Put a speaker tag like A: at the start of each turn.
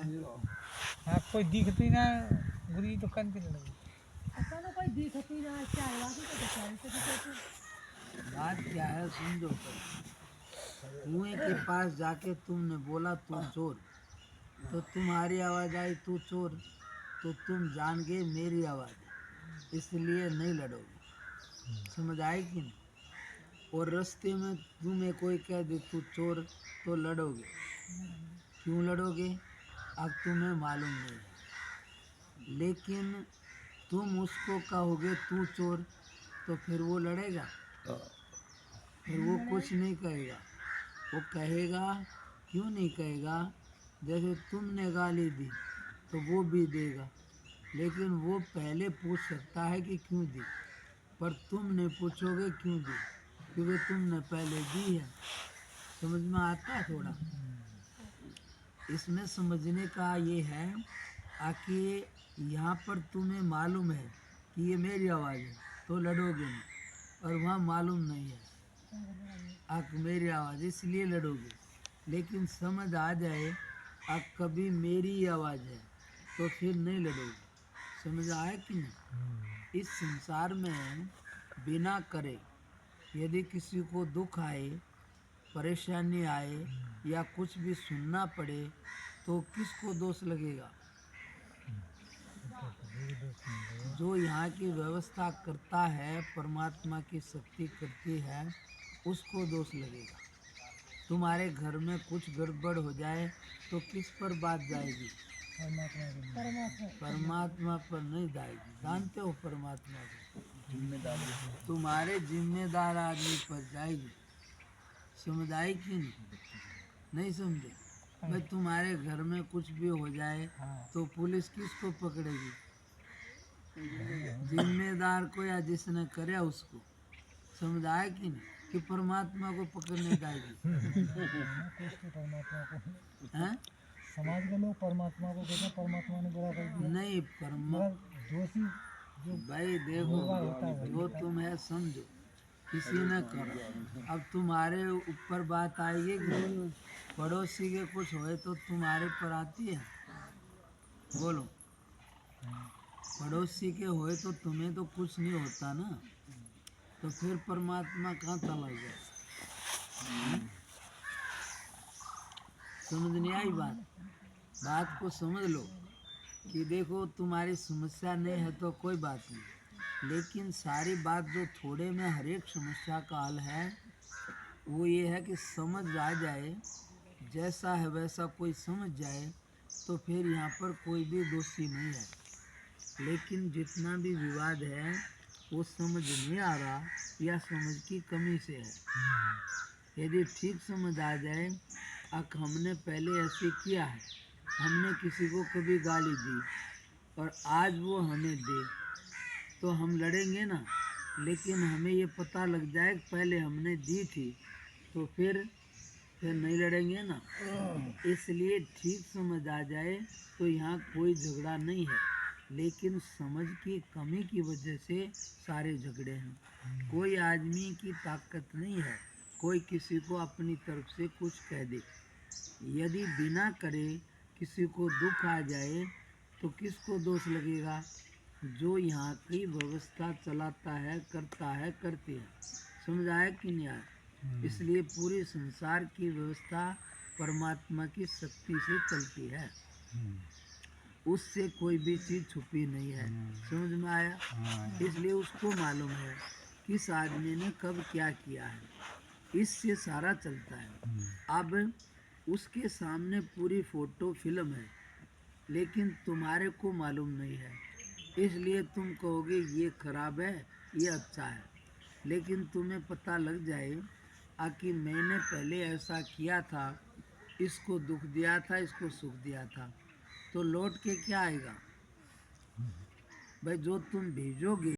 A: हाँ कोई दिखती ना बुरी तो कंती लगी
B: कोई दिखती ना
C: बात क्या है समझो। कुएं के पास जाके तुमने बोला तू चोर, तो तुम्हारी आवाज़ आई तू चोर, तो तुम जान गए मेरी आवाज़ है, इसलिए नहीं लड़ोगे। समझ आई कि नहीं? और रास्ते में तुम्हें कोई कह दे तू चोर, तो लड़ोगे। क्यों लड़ोगे? अब तुम्हें मालूम नहीं है। लेकिन तुम उसको कहोगे तू चोर, तो फिर वो लड़ेगा? फिर वो कुछ नहीं कहेगा। वो कहेगा, क्यों नहीं कहेगा? जैसे तुमने गाली दी तो वो भी देगा, लेकिन वो पहले पूछ सकता है कि क्यों दी, पर तुम नहीं पूछोगे क्यों दी, क्योंकि तुमने पहले दी है। समझ में आता है थोड़ा? इसमें समझने का ये है कि यहाँ पर तुम्हें मालूम है कि ये मेरी आवाज़ है, तो लड़ोगे नहीं, और वहाँ मालूम नहीं है मेरी आवाज़, इसलिए लड़ोगे। लेकिन समझ आ जाए कभी मेरी आवाज़ है, तो फिर नहीं लड़ोगे। समझ आया कि नहीं? इस संसार में बिना करे यदि किसी को दुख आए, परेशानी आए या कुछ भी सुनना पड़े, तो किसको दोष लगेगा? जो यहाँ की व्यवस्था करता है, परमात्मा की शक्ति करती है, उसको दोष लगेगा। तुम्हारे घर में कुछ गड़बड़ हो जाए तो किस पर बात जाएगी? परमात्मा पर नहीं जाएगी। जानते हो परमात्मा को? जिम्मेदार तुम्हारे जिम्मेदार आदमी पर जाएगी। समझ आई कि नहीं समझे? भाई तुम्हारे घर में कुछ भी हो जाए तो पुलिस किसको पकड़ेगी? जिम्मेदार को, या जिसने करे उसको। समझ आया कि नहीं? कि परमात्मा को पकड़ने जाएगी। हैं?
A: समाज के लोग परमात्मा को कहते हैं, परमात्मा ने बुरा कर दिया
C: नहीं,
A: दोषी जो
C: भाई देखो, जो तुम है समझो, किसी ने करा। अब तुम्हारे ऊपर बात आएगी कि पड़ोसी के कुछ होए तो तुम्हारे पर आती है? बोलो। पड़ोसी के होए तो तुम्हें तो कुछ नहीं होता ना, तो फिर परमात्मा कहाँ चला गया? समझ नहीं आई बात? बात को समझ लो कि देखो तुम्हारी समस्या नहीं है तो कोई बात नहीं, लेकिन सारी बात जो थोड़े में हर एक समस्या का हल है, वो ये है कि समझ आ जाए, जैसा है वैसा कोई समझ जाए, तो फिर यहाँ पर कोई भी दोषी नहीं है। लेकिन जितना भी विवाद है वो समझ नहीं आ रहा या समझ की कमी से है। यदि ठीक समझ आ जाए, हमने पहले ऐसे किया है, हमने किसी को कभी गाली दी और आज वो हमें दे, तो हम लड़ेंगे ना। लेकिन हमें ये पता लग जाए कि पहले हमने दी थी, तो फिर नहीं लड़ेंगे ना। इसलिए ठीक समझ आ जाए तो यहाँ कोई झगड़ा नहीं है, लेकिन समझ की कमी की वजह से सारे झगड़े हैं। कोई आदमी की ताकत नहीं है कोई किसी को अपनी तरफ से कुछ कह दे। यदि बिना करे किसी को दुख आ जाए तो किसको दोष लगेगा? जो यहाँ की व्यवस्था चलाता है, करता है, करती है। समझ आया कि नहीं आया? इसलिए पूरी संसार की व्यवस्था परमात्मा की शक्ति से चलती है, उससे कोई भी चीज़ छुपी नहीं है। समझ में आया? इसलिए उसको मालूम है किस आदमी ने कब क्या किया है, इससे सारा चलता है। अब उसके सामने पूरी फोटो फिल्म है, लेकिन तुम्हारे को मालूम नहीं है, इसलिए तुम कहोगे ये खराब है, ये अच्छा है। लेकिन तुम्हें पता लग जाए कि मैंने पहले ऐसा किया था, इसको दुख दिया था, इसको सुख दिया था, तो लौट के क्या आएगा? भाई जो तुम भेजोगे